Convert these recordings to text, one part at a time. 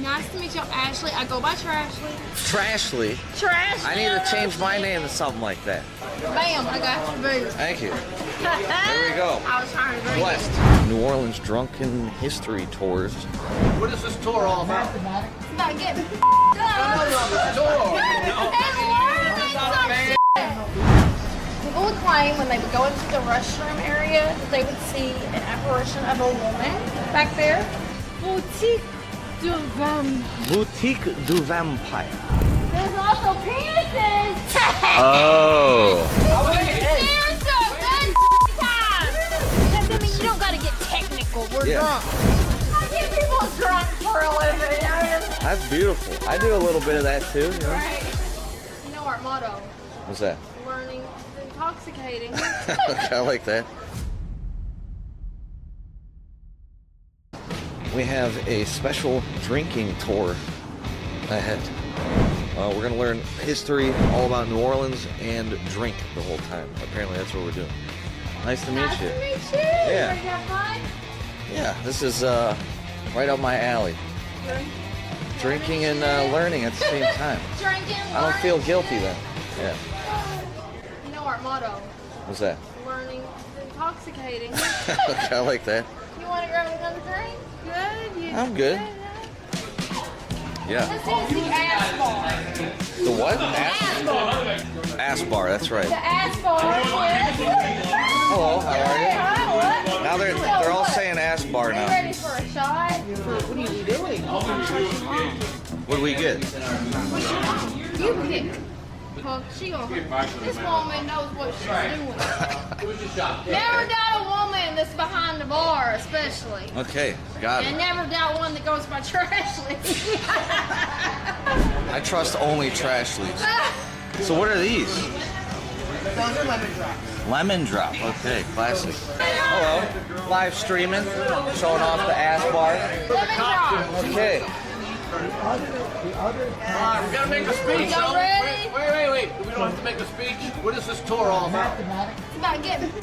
Nice to meet you, Ashley. I go by Trashley. Trashley? Trashley. I need to change my name to something like that. Bam, I got your boots. Thank you. There we go. I was trying to drink. Blessed. New Orleans Drunken History Tours. What is this tour all about? It's about getting No, Toro. People would claim when they would go into the restroom area that they would see an apparition of a woman back there. Boutique du Vampire. Boutique du Vampire. There's also penises. Oh. They're so good time. I mean, you don't gotta get technical. We're drunk. I get people drunk for a living. That's beautiful. I do a little bit of that too. You know? Right. You know our motto. What's that? Learning is intoxicating. Okay, I like that. We have a special drinking tour ahead. We're going to learn history all about New Orleans and drink the whole time. Apparently that's what we're doing. Nice to meet you. Nice to meet you. Yeah. You have fun? Yeah, this is right up my alley. Drinking and learning at the same time. Drinking, I don't feel guilty then. Yeah. You know our motto. What's that? Learning is intoxicating. Okay, I like that. You want to grab another drink? Good. I'm good. Yeah. This is the ass bar. The what? Ass bar. Ass bar, that's right. The ass bar. Hello, how are you? Hi, what? Now they're all saying ass bar Are you now. ready for a shot? What are you doing? What do we get? You pick. Well, this woman knows what she's doing. Never doubt a woman that's behind the bar, especially. Okay, got And it. never doubt one that goes by Trashley. I trust only Trashleys. So what are these? Those are lemon drops. Lemon drop. Okay, classic. Hello. Live streaming, showing off the ass bar. Lemon drops. Okay. Alright, we gotta make a speech. Y'all ready? Wait. We don't have to make a speech. What is this tour all about? It's about getting No,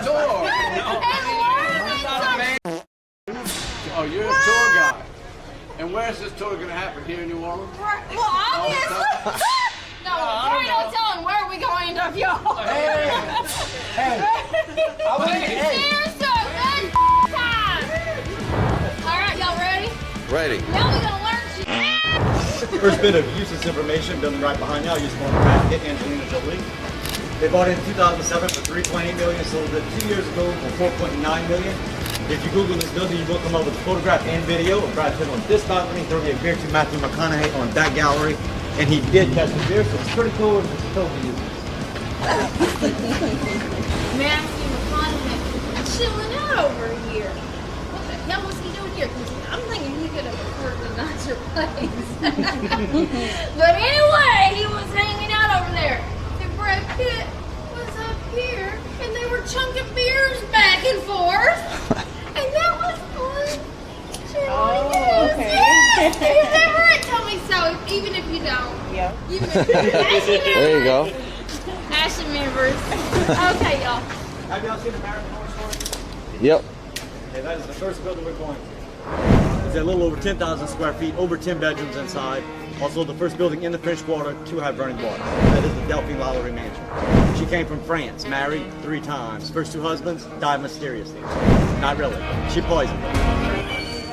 Toro. Oh, you're a tour guide. And where's this tour gonna happen? Here in New Orleans? Well, obviously. No, we're not telling where we gonna end up, y'all. Hey. Cheers to a good time. All right, y'all ready? Ready. Now we gonna learn shit. First bit of useless information, building right behind y'all, used to own Brad Pitt and Angelina Jolie. They bought it in 2007 for $3.8 million, sold it 2 years ago for $4.9 million. If you Google this building, you will come up with a photograph and video of Brad Pitt on this balcony, throwing a beer to Matthew McConaughey on that gallery, and he did catch the beer, so it's pretty cool and it's totally useless. Matthew McConaughey chilling out over here. What the hell was he doing here? 'Cause I'm thinking he could have afforded a nicer place. But anyway, he was hanging out over there. And Brad Pitt was up here, and they were chunking beers back and forth. And that was fun. Oh, okay. Yes, you remember it? Tell me so, even if you don't. Yeah. Even if you don't. There you go. Ashley members. Okay, y'all. Have y'all seen American Horror Story? Yep. Okay, that is the first building we're going to. It's a little over 10,000 square feet, over 10 bedrooms inside. Also, the first building in the French Quarter to have running water. That is the Delphine Lalaurie Mansion. She came from France, married 3 times. First 2 husbands died mysteriously. Not really. She poisoned them.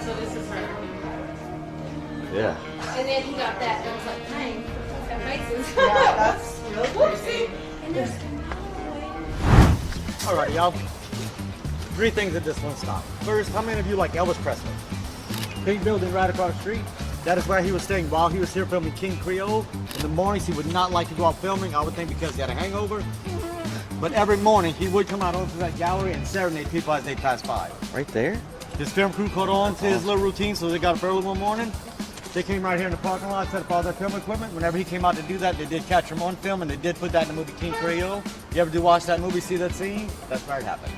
So this is her. Yeah. And then he got that, and I was like, dang, he's got faces. Yeah, that's really crazy. And there's Alrighty, y'all. 3 things that this one stopped. First, how many of you like Elvis Presley? Big building right across the street. That is where he was staying while he was here filming King Creole. In the mornings, he would not like to go out filming. I would think because he had a hangover. But every morning, he would come out onto that gallery and serenade people as they passed by. Right there? His film crew caught on to his little routine, so they got up early one morning. They came right here in the parking lot, set up all their film equipment. Whenever he came out to do that, they did catch him on film, and they did put that in the movie King Creole. You ever do watch that movie, see that scene? That's where it happened.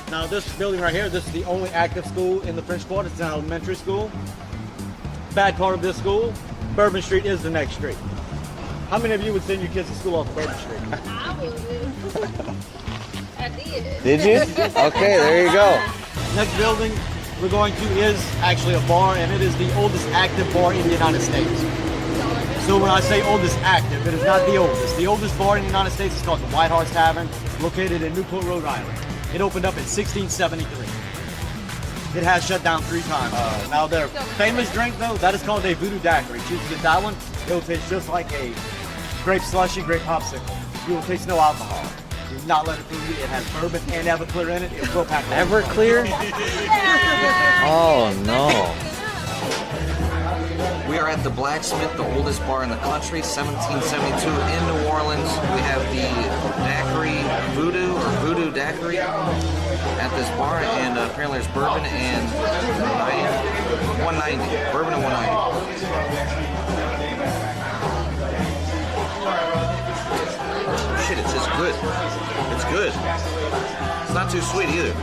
Now this building right here, this is the only active school in the French Quarter. It's an elementary school. Bad part of this school, Bourbon Street is the next street. How many of you would send your kids to school off Bourbon Street? I would. I did. Did you? Okay, there you go. Next building we're going to is actually a bar, and it is the oldest active bar in the United States. So when I say oldest active, it is not the oldest. The oldest bar in the United States is called the White Horse Tavern, located in Newport, Rhode Island. It opened up in 1673. It has shut down 3 times. Now their famous drink though, that is called a voodoo daiquiri. Choose to get that one. It will taste just like a grape slushy, grape popsicle. You will taste no alcohol. Do not let it fool you. It has bourbon and Everclear in it. It will pack. Everclear? Oh no. We are at the Blacksmith, the oldest bar in the country, 1772 in New Orleans. We have the daiquiri voodoo or voodoo daiquiri at this bar, and apparently there's bourbon and 190. Bourbon and 190. Shit, it's just good. It's good. It's not too sweet either.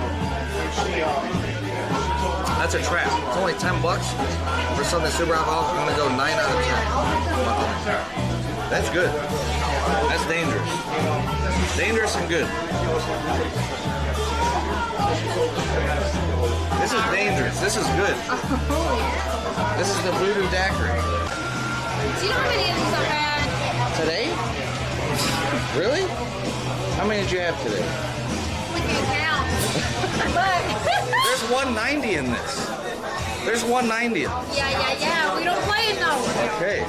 That's a trap. It's only $10 for something super alcoholic. I'm gonna go 9 out of 10. That's good. That's dangerous. Dangerous and good. This is dangerous. This is good. This is the voodoo daiquiri. Do you know how many of these I've had? Today? Really? How many did you have today? We can't count. But There's 190 in this. There's 190 in this. yeah. We don't play it no. Okay.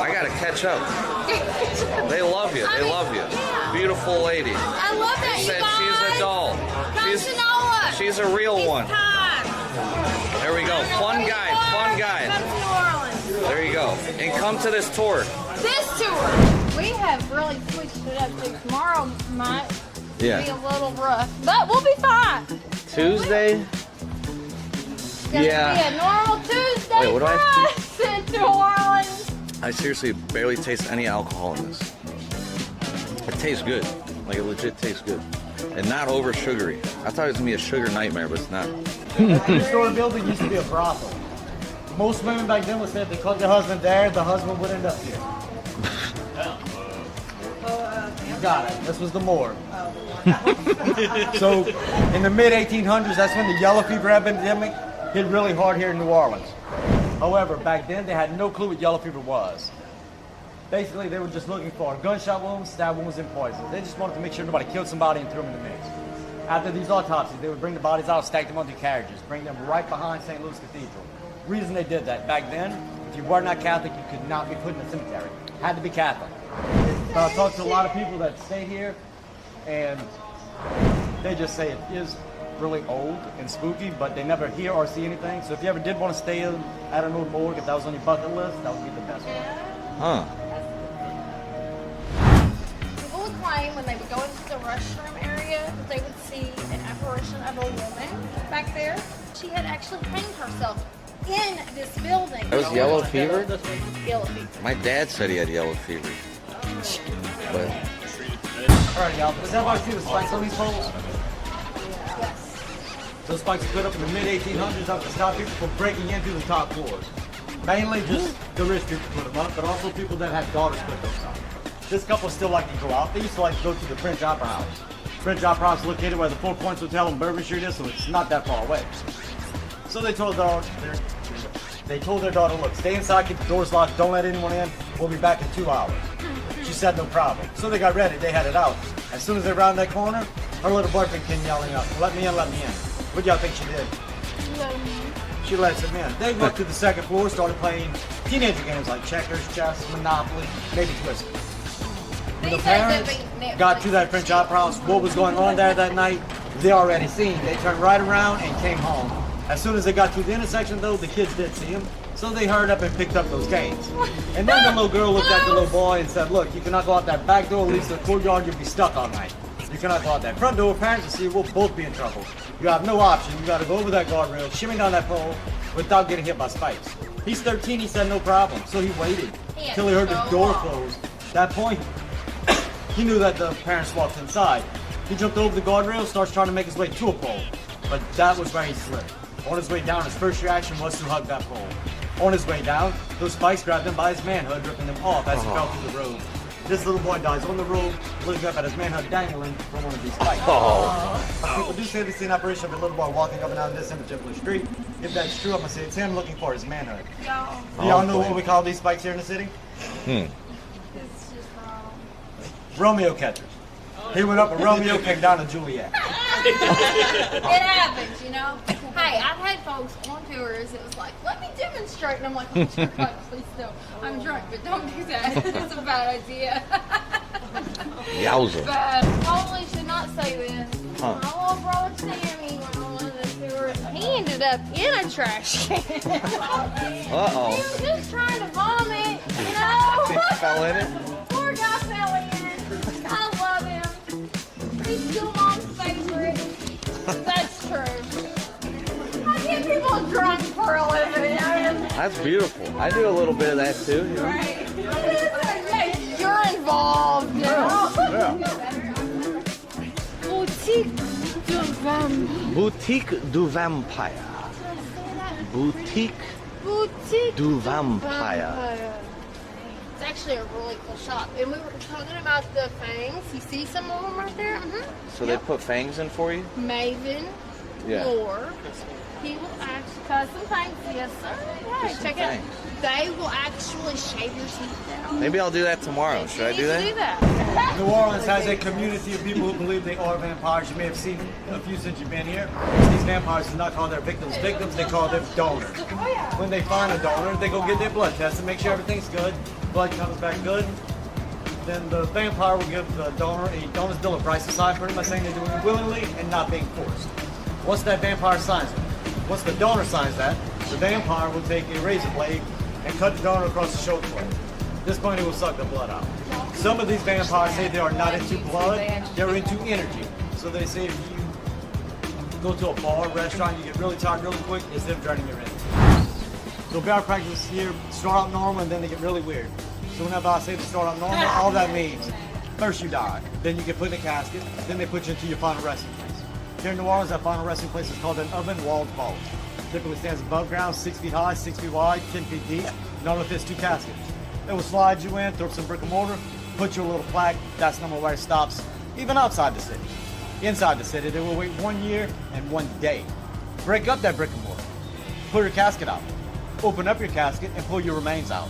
I gotta catch up. They love you. They love you. Beautiful lady. I love that, you Said guys. she's a doll. Come to know us. She's a real It's one. time. There we go. Fun guy. Fun guy. Come to New Orleans. There you go. And come to this tour. This tour, we have really switched it up. So tomorrow might be a little rough, but we'll be fine. Tuesday. It's gonna be Yeah. a normal Tuesday Wait, what do I have to for us in New Orleans. I seriously barely taste any alcohol in this. It tastes good. Like it legit tastes good. And not over sugary. I thought it was gonna be a sugar nightmare, but it's not. The store building used to be a brothel. Most women back then would say if they caught their husband there, the husband would end up here. You got it. This was the morgue. So in the mid 1800s, that's when the yellow fever epidemic hit really hard here in New Orleans. However, back then they had no clue what yellow fever was. Basically, they were just looking for gunshot wounds, stab wounds, and poison. They just wanted to make sure nobody killed somebody and threw them in the mix. After these autopsies, they would bring the bodies out, stack them onto carriages, bring them right behind St. Louis Cathedral. Reason they did that, back then, if you were not Catholic, you could not be put in a cemetery. Had to be Catholic. So I talked to a lot of people that stay here, and they just say it is really old and spooky, but they never hear or see anything. So if you ever did want to stay in at an old morgue, if that was on your bucket list, that would be the best one. Huh. People would claim when they would go into the restroom area that they would see an apparition of a woman back there. She had actually hanged herself in this building. That was yellow fever? Yellow fever. My dad said he had yellow fever. But Alright, y'all, does everybody see the spikes on these poles? Yes. Those spikes were put up in the mid-1800s up to stop people from breaking into the top floors. Mainly just the rich people put them up, but also people that had daughters put those up. This couple still like to go out. They used to like to go to the French Opera House. French Opera House is located where the Four Points Hotel on Bourbon Street is, so it's not that far away. So they told their daughter, look, stay inside, keep the doors locked, don't let anyone in. We'll be back in 2 hours. She said no problem. So they got ready, they headed out. As soon as they rounded that corner, her little boyfriend came yelling out, let me in, let me in. What do y'all think she did? She lets him in. They went to the second floor, started playing teenager games like checkers, chess, Monopoly, maybe Twister. When the parents got to that French Opera House, what was going on there that night, they already seen. They turned right around and came home. As soon as they got to the intersection though, the kids did see him. So they hurried up and picked up those canes. And then the little girl looked at the little boy and said, look, you cannot go out that back door, leads to the courtyard, you'll be stuck all night. You cannot go out that front door, parents will see you, we'll both be in trouble. You have no option, you gotta go over that guardrail, shimmy down that pole without getting hit by spikes. He's 13, he said no problem, so he waited till he heard the door close. At that point, he knew that the parents walked inside. He jumped over the guardrail, starts trying to make his way to a pole, but that was where he slipped. On his way down, his first reaction was to hug that pole. On his way down, those spikes grabbed him by his manhood, ripping him off as he fell through the road. This little boy dies on the road, looks up at his manhood dangling from one of these spikes. People do say they see an apparition of a little boy walking up and down this particular street. If that's true, I'm gonna say it's him looking for his manhood. Do y'all know what we call these spikes here in the city? It's just wrong. Romeo catchers. He went up and Romeo came down to Juliet. It happens, you know. Hey, I've had folks on tours. It was like, let me demonstrate, and I'm like, oh dear God, please don't. I'm drunk, but don't do that. It's a bad idea. Yowza. But probably should not say this. Huh. My little brother Sammy went on one of the tours. He ended up in a trash can. He Uh-oh. was just trying to vomit, you know. Fell in it? Poor guy fell in. I love him. He's still mom's favorite. That's true. I get people drunk for a living. I mean, That's beautiful. I do a little bit of that too, you know? right. You're involved. Boutique du Vampire. Boutique du Vampire. Boutique Boutique du Vampire. It's actually a really cool shop. And we were talking about the fangs. You see some of them right there? So they put fangs in for you? Maven, Yeah. Lore. He will actually custom fangs. Yes, sir. Yeah, Custom check it out. fangs. They will actually shave your teeth down. Maybe I'll do that tomorrow. Should I do You that? need to do that. New Orleans has a community of people who believe they are vampires. You may have seen a few since you've been here. These vampires do not call their victims victims, they call them donors. When they find a donor, they go get their blood test and make sure everything's good. Blood comes back good. Then the vampire will give the donor a donor's bill of rights to sign, pretty much saying they're doing it willingly and not being forced. Once that vampire signs it, once the donor signs that, the vampire will take a razor blade and cut the donor across the shoulder blade. At this point, it will suck the blood out. Some of these vampires say they are not into blood, they're into energy. So they say if you go to a bar, restaurant, you get really tired really quick, it's them draining your energy. So bear practice here start out normal and then they get really weird. So whenever I say to start out normal, all that means first you die, then you get put in a casket, then they put you into your final resting place. Here in New Orleans, that final resting place is called an oven walled vault. Typically stands above ground, 6 feet high, 6 feet wide, 10 feet deep. None of it's 2 caskets. They will slide you in, throw some brick and mortar, put you a little plaque. That's number where it stops, even outside the city. Inside the city, they will wait 1 year and 1 day. Break up that brick and mortar. Pull your casket out. Open up your casket and pull your remains out.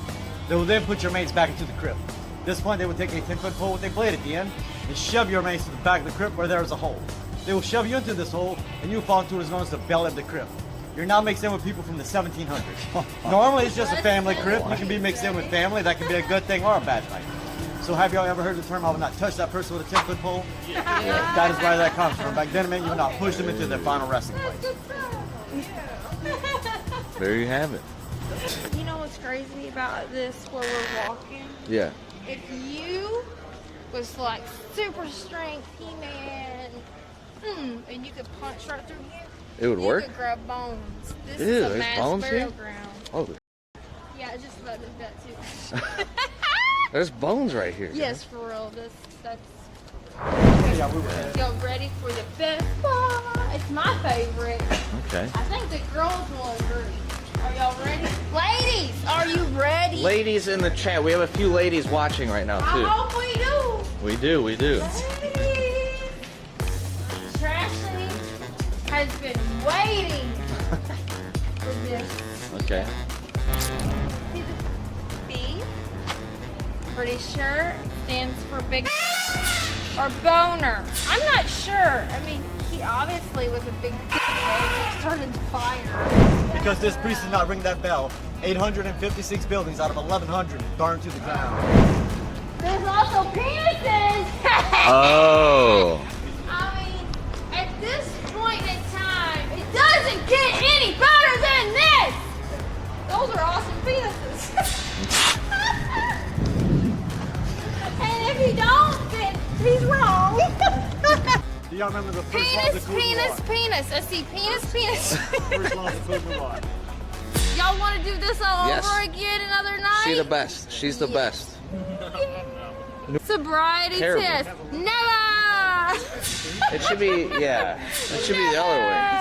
They will then put your remains back into the crypt. At this point, they will take a 10-foot pole with a blade at the end and shove your remains to the back of the crypt where there is a hole. They will shove you into this hole and you will fall into what is known as the belly of the crypt. You're now mixed in with people from the 1700s. Normally, it's just a family crypt. You can be mixed in with family. That can be a good thing or a bad thing. So have y'all ever heard the term, I will not touch that person with a 10-foot pole? Yeah. That is where that comes from. Back then, it meant you would not push them into their final resting place. There you have it. You know what's crazy about this where we're walking? Yeah. If you was like super strength He-Man, and you could punch right through here, It would work? You could grab bones. This Ew, is a there's mass bones burial here? ground. Oh, Yeah, I just about did that too. there's bones right here. Yes, for real. That's. Yeah, we were. Y'all ready for the best part? It's my favorite. Okay. I think the girls will agree. Are y'all ready? Ladies, are you ready? Ladies in the chat. We have a few ladies watching right now, I too. hope we do. We do, we do. Ladies. Trashley has been waiting for this. Okay. See the B? Pretty sure stands for big or boner. I'm not sure. I mean, he obviously was a big he started fire. Because this priest did not ring that bell, 856 buildings out of 1,100 burned to the ground. There's also penises. Oh. I mean, at this point in time, it doesn't get any better than this. Those are awesome penises. And if you don't, then he's wrong. Do y'all remember the first law of the Penis. I see penis. First law of the Code Noir. Y'all want to do this all Yes. over again another night? She's the best. She's the best. Sobriety Terrible. test. Never. It should be, yeah. It should be the other way.